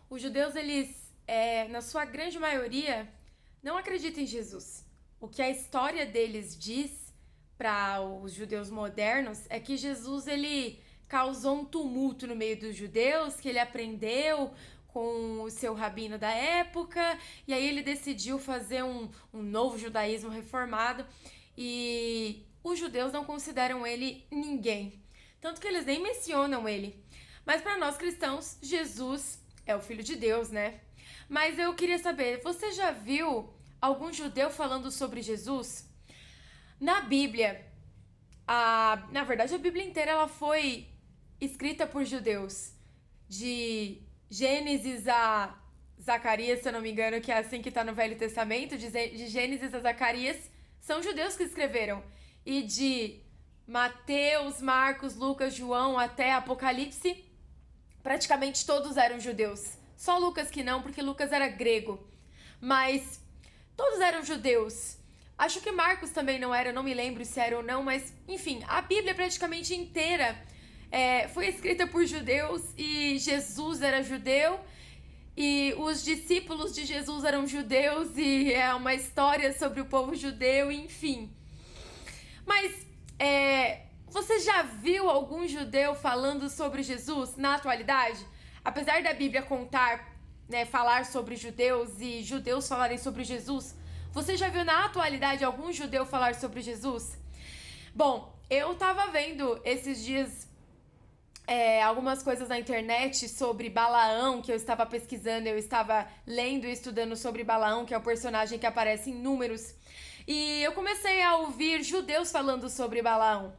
Os judeus, eles, na sua grande maioria, não acreditam em Jesus. O que a história deles diz para os judeus modernos é que Jesus, ele causou um tumulto no meio dos judeus, que ele aprendeu com o seu rabino da época, e aí ele decidiu fazer um novo judaísmo reformado, e os judeus não consideram ele ninguém. Tanto que eles nem mencionam ele. Mas para nós cristãos, Jesus é o Filho de Deus, né? Mas eu queria saber, você já viu algum judeu falando sobre Jesus? Na Bíblia, na verdade a Bíblia inteira ela foi escrita por judeus. De Gênesis a Zacarias, se eu não me engano, que é assim que está no Velho Testamento, de Gênesis a Zacarias, são judeus que escreveram. E de Mateus, Marcos, Lucas, João até Apocalipse, praticamente todos eram judeus. Só Lucas que não, porque Lucas era grego. Mas todos eram judeus. Acho que Marcos também não era, não me lembro se era ou não, mas enfim, a Bíblia praticamente inteira foi escrita por judeus e Jesus era judeu e os discípulos de Jesus eram judeus e é uma história sobre o povo judeu, enfim. Mas você já viu algum judeu falando sobre Jesus na atualidade? Apesar da Bíblia contar, falar sobre judeus e judeus falarem sobre Jesus, você já viu na atualidade algum judeu falar sobre Jesus? Bom, eu tava vendo esses dias algumas coisas na internet sobre Balaão, que eu estava pesquisando, eu estava lendo e estudando sobre Balaão, que é o personagem que aparece em Números. E eu comecei a ouvir judeus falando sobre Balaão.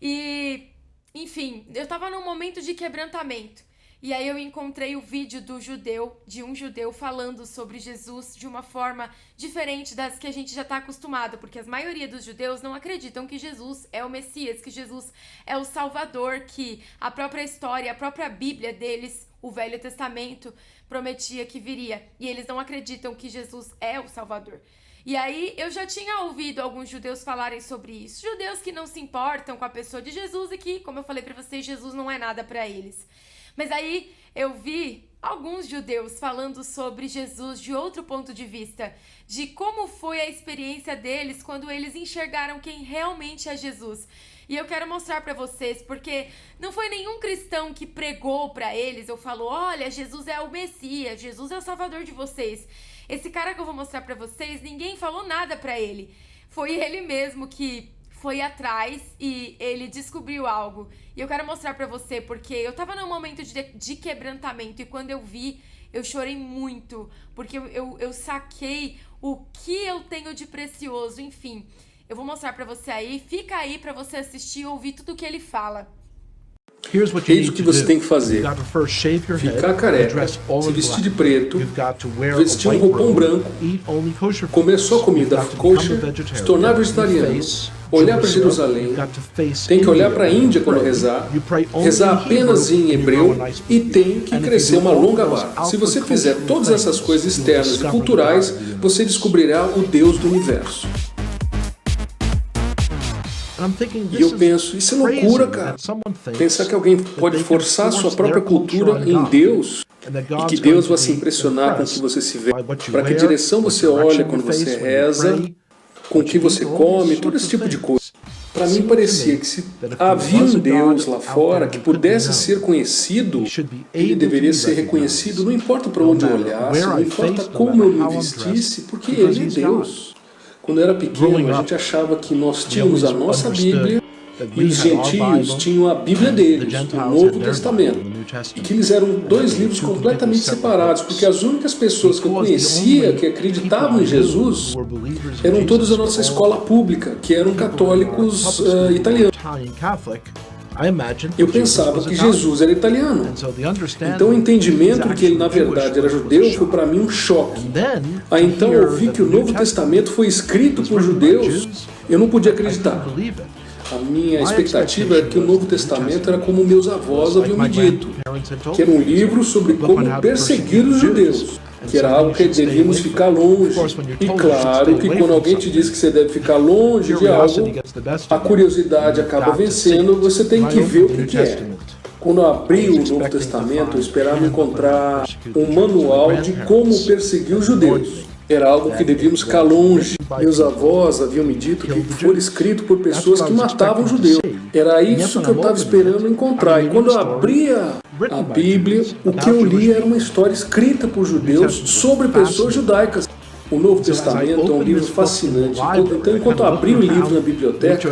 E, enfim, eu estava num momento de quebrantamento. E aí eu encontrei o vídeo de um judeu falando sobre Jesus de uma forma diferente das que a gente já está acostumado, porque a maioria dos judeus não acreditam que Jesus é o Messias, que Jesus é o Salvador, que a própria história, a própria Bíblia deles, o Velho Testamento, prometia que viria. E eles não acreditam que Jesus é o Salvador. E aí eu já tinha ouvido alguns judeus falarem sobre isso. Judeus que não se importam com a pessoa de Jesus e que, como eu falei para vocês, Jesus não é nada para eles. Mas aí eu vi alguns judeus falando sobre Jesus de outro ponto de vista, de como foi a experiência deles quando eles enxergaram quem realmente é Jesus. E eu quero mostrar para vocês, porque não foi nenhum cristão que pregou para eles ou falou: olha, Jesus é o Messias, Jesus é o Salvador de vocês. Esse cara que eu vou mostrar para vocês, ninguém falou nada para ele. Foi ele mesmo que foi atrás e ele descobriu algo. E eu quero mostrar pra você, porque eu tava num momento de quebrantamento e quando eu vi, eu chorei muito, porque eu saquei o que eu tenho de precioso. Enfim, eu vou mostrar pra você aí, fica aí pra você assistir e ouvir tudo o que ele fala. É isso que você tem que fazer. Ficar careca, se vestir de preto, vestir um roupão branco, comer só comida kosher, se tornar vegetariano, olhar para Jerusalém, tem que olhar para a Índia quando rezar, rezar apenas em hebreu e tem que crescer uma longa barba. Se você fizer todas essas coisas externas e culturais, você descobrirá o Deus do universo. E eu penso, isso é loucura, cara. Pensar que alguém pode forçar sua própria cultura em Deus e que Deus vai se impressionar com o que você se vê, para que direção você olha quando você reza, com o que você come, todo esse tipo de coisa. Para mim parecia que se havia um Deus lá fora que pudesse ser conhecido, ele deveria ser reconhecido, não importa para onde eu olhasse, não importa como eu me vestisse, porque ele é Deus. Quando eu era pequeno, a gente achava que nós tínhamos a nossa Bíblia e os gentios tinham a Bíblia deles, o Novo Testamento. E que eles eram dois livros completamente separados, porque as únicas pessoas que eu conhecia que acreditavam em Jesus eram todos da nossa escola pública, que eram católicos italianos. Eu pensava que Jesus era italiano. Então o entendimento de que ele na verdade era judeu foi para mim um choque. Aí então eu vi que o Novo Testamento foi escrito por judeus, eu não podia acreditar. A minha expectativa era que o Novo Testamento era como meus avós haviam me dito, que era um livro sobre como perseguir os judeus, que era algo que devíamos ficar longe. E claro que quando alguém te diz que você deve ficar longe de algo, a curiosidade acaba vencendo, você tem que ver o que é. Quando eu abri o Novo Testamento, eu esperava encontrar um manual de como perseguir os judeus. Era algo que devíamos ficar longe. Meus avós haviam me dito que foi escrito por pessoas que matavam judeus. Era isso que eu estava esperando encontrar. E quando eu abria a Bíblia, o que eu li era uma história escrita por judeus sobre pessoas judaicas. O Novo Testamento é um livro fascinante. Então, enquanto eu abri o livro na biblioteca,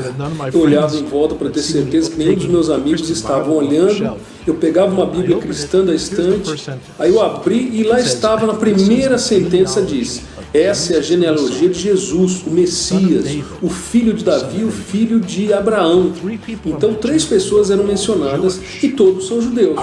eu olhava em volta para ter certeza que nenhum dos meus amigos estavam olhando. Eu pegava uma Bíblia cristã da estante, aí eu abri e lá estava na primeira sentença diz: essa é a genealogia de Jesus, o Messias, o filho de Davi, o filho de Abraão. Então 3 pessoas eram mencionadas e todos são judeus.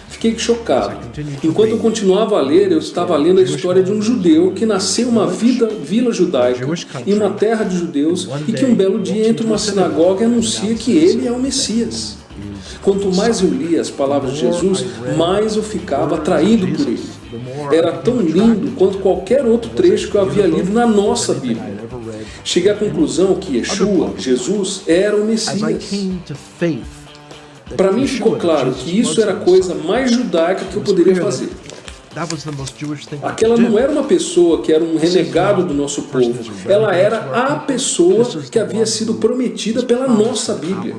Fiquei chocado. Enquanto eu continuava a ler, eu estava lendo a história de um judeu que nasceu em uma vila judaica, em uma terra de judeus, e que um belo dia entra numa sinagoga e anuncia que ele é o Messias. Quanto mais eu lia as palavras de Jesus, mais eu ficava atraído por ele. Era tão lindo quanto qualquer outro trecho que eu havia lido na nossa Bíblia. Cheguei à conclusão que Yeshua, Jesus, era o Messias. Para mim ficou claro que isso era a coisa mais judaica que eu poderia fazer. Aquela não era uma pessoa que era um renegado do nosso povo. Ela era a pessoa que havia sido prometida pela nossa Bíblia.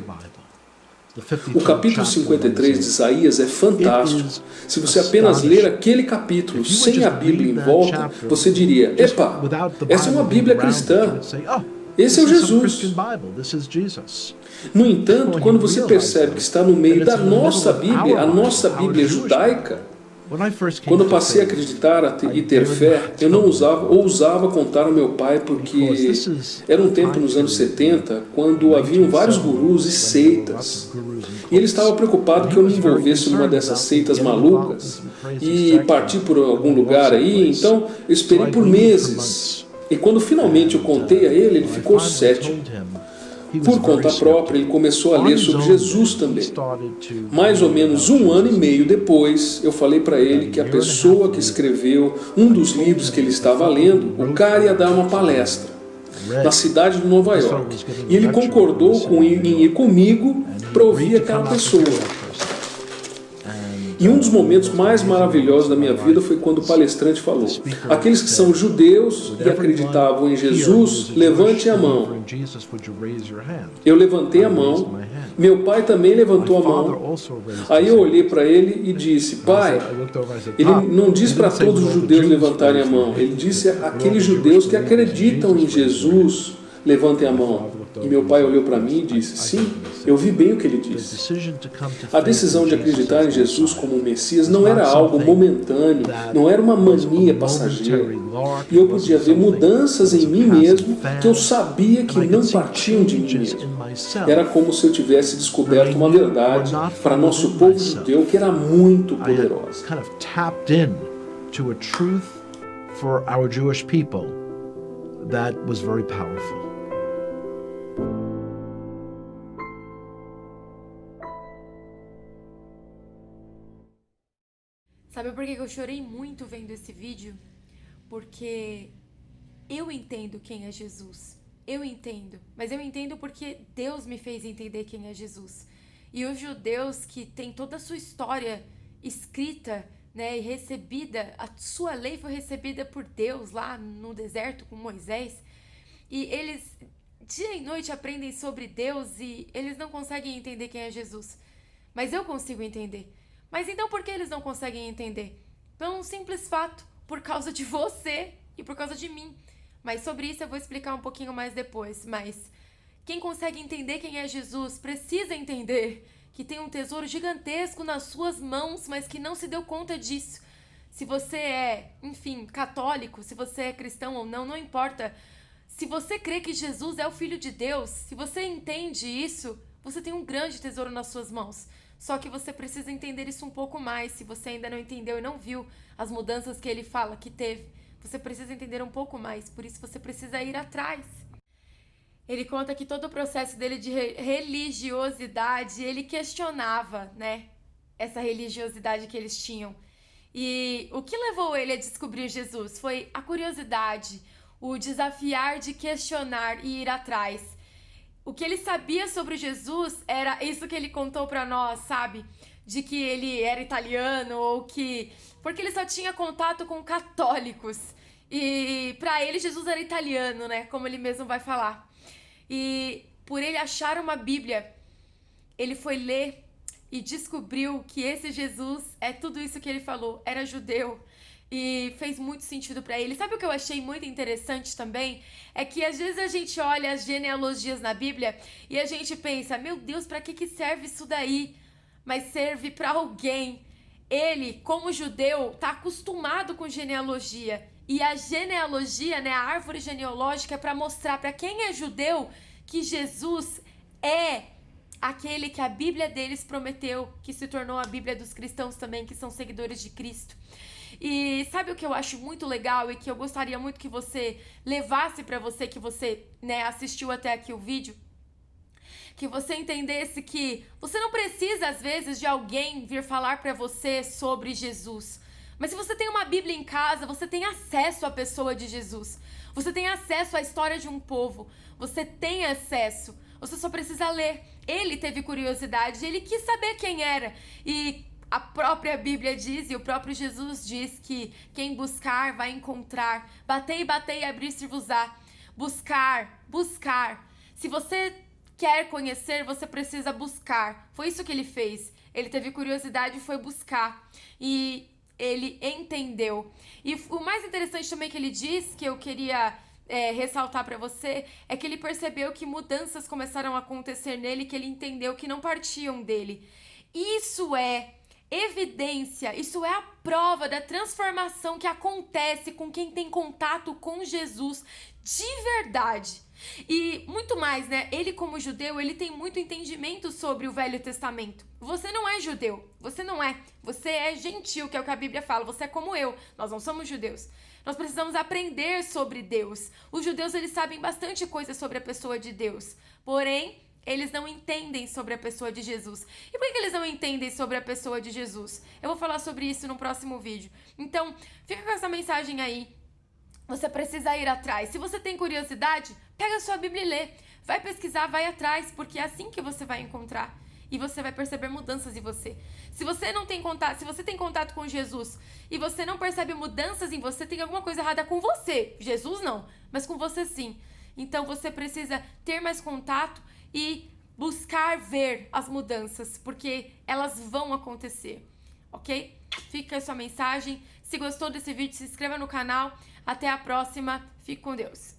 O capítulo 53 de Isaías é fantástico. Se você apenas ler aquele capítulo sem a Bíblia em volta, você diria: epa, essa é uma Bíblia cristã. Esse é o Jesus. No entanto, quando você percebe que está no meio da nossa Bíblia, a nossa Bíblia judaica, quando eu passei a acreditar e ter fé, eu não ousava contar ao meu pai, porque era um tempo nos anos 70, quando haviam vários gurus e seitas. E ele estava preocupado que eu me envolvesse numa dessas seitas malucas e partir por algum lugar aí. Então, eu esperei por meses. E quando finalmente eu contei a ele, ele ficou cético. Por conta própria, ele começou a ler sobre Jesus também. Mais ou menos 1 ano e meio depois, eu falei para ele que a pessoa que escreveu um dos livros que ele estava lendo, o cara ia dar uma palestra na cidade de Nova York. E ele concordou em ir comigo para ouvir aquela pessoa. E um dos momentos mais maravilhosos da minha vida foi quando o palestrante falou: aqueles que são judeus e acreditavam em Jesus, levante a mão. Eu levantei a mão, meu pai também levantou a mão. Aí eu olhei para ele e disse: pai, ele não diz para todos os judeus levantarem a mão, ele disse a aqueles judeus que acreditam em Jesus, levantem a mão. E meu pai olhou para mim e disse: sim, eu vi bem o que ele disse. A decisão de acreditar em Jesus como o Messias não era algo momentâneo, não era uma mania passageira. E eu podia ver mudanças em mim mesmo que eu sabia que não partiam de mim mesmo. Era como se eu tivesse descoberto uma verdade para nosso povo judeu que era muito poderosa. Sabe por que eu chorei muito vendo esse vídeo? Porque eu entendo quem é Jesus. Eu entendo. Mas eu entendo porque Deus me fez entender quem é Jesus. E os judeus que têm toda a sua história escrita, né, e recebida, a sua lei foi recebida por Deus lá no deserto com Moisés. E eles dia e noite aprendem sobre Deus e eles não conseguem entender quem é Jesus. Mas eu consigo entender. Mas então por que eles não conseguem entender? Pelo um simples fato, por causa de você e por causa de mim. Mas sobre isso eu vou explicar um pouquinho mais depois. Mas quem consegue entender quem é Jesus precisa entender que tem um tesouro gigantesco nas suas mãos, mas que não se deu conta disso. Se você é, enfim, católico, se você é cristão ou não, não importa. Se você crê que Jesus é o Filho de Deus, se você entende isso, você tem um grande tesouro nas suas mãos. Só que você precisa entender isso um pouco mais. Se você ainda não entendeu e não viu as mudanças que ele fala que teve, você precisa entender um pouco mais. Por isso você precisa ir atrás. Ele conta que todo o processo dele de religiosidade, ele questionava, né? Essa religiosidade que eles tinham. E o que levou ele a descobrir Jesus foi a curiosidade, o desafiar de questionar e ir atrás. o que ele sabia sobre Jesus era isso que ele contou pra nós, sabe? De que ele era italiano ou que... Porque ele só tinha contato com católicos. E pra ele Jesus era italiano, né? Como ele mesmo vai falar. E por ele achar uma Bíblia, ele foi ler e descobriu que esse Jesus é tudo isso que ele falou. Era judeu. E fez muito sentido pra ele. Sabe o que eu achei muito interessante também? É que às vezes a gente olha as genealogias na Bíblia e a gente pensa, meu Deus, pra que serve isso daí? Mas serve pra alguém. Ele, como judeu, tá acostumado com genealogia. E a genealogia, né, a árvore genealógica é pra mostrar pra quem é judeu que Jesus é aquele que a Bíblia deles prometeu, que se tornou a Bíblia dos cristãos também, que são seguidores de Cristo. E sabe o que eu acho muito legal e que eu gostaria muito que você levasse pra você, que você, né, assistiu até aqui o vídeo? Que você entendesse que você não precisa, às vezes, de alguém vir falar pra você sobre Jesus. Mas se você tem uma Bíblia em casa, você tem acesso à pessoa de Jesus. Você tem acesso à história de um povo. Você tem acesso. Você só precisa ler. Ele teve curiosidade, ele quis saber quem era. E a própria Bíblia diz, e o próprio Jesus diz, que quem buscar vai encontrar. Batei, batei, abrir-se-vos-á. Buscar, buscar. Se você quer conhecer, você precisa buscar. Foi isso que ele fez. Ele teve curiosidade e foi buscar. E ele entendeu. E o mais interessante também que ele diz, que eu queria ressaltar pra você, é que ele percebeu que mudanças começaram a acontecer nele, que ele entendeu que não partiam dele. Isso é evidência, isso é a prova da transformação que acontece com quem tem contato com Jesus de verdade. E muito mais, né? Ele, como judeu, ele tem muito entendimento sobre o Velho Testamento. Você não é judeu, você não é. Você é gentil, que é o que a Bíblia fala. Você é como eu, nós não somos judeus. Nós precisamos aprender sobre Deus. Os judeus, eles sabem bastante coisa sobre a pessoa de Deus. Porém, eles não entendem sobre a pessoa de Jesus. E por que eles não entendem sobre a pessoa de Jesus? Eu vou falar sobre isso no próximo vídeo. Então, fica com essa mensagem aí. Você precisa ir atrás. Se você tem curiosidade, pega a sua Bíblia e lê. Vai pesquisar, vai atrás, porque é assim que você vai encontrar. E você vai perceber mudanças em você. Se você não tem contato, se você tem contato com Jesus e você não percebe mudanças em você, tem alguma coisa errada com você. Jesus não, mas com você sim. Então você precisa ter mais contato e buscar ver as mudanças, porque elas vão acontecer, ok? Fica a sua mensagem. Se gostou desse vídeo, se inscreva no canal. Até a próxima. Fique com Deus.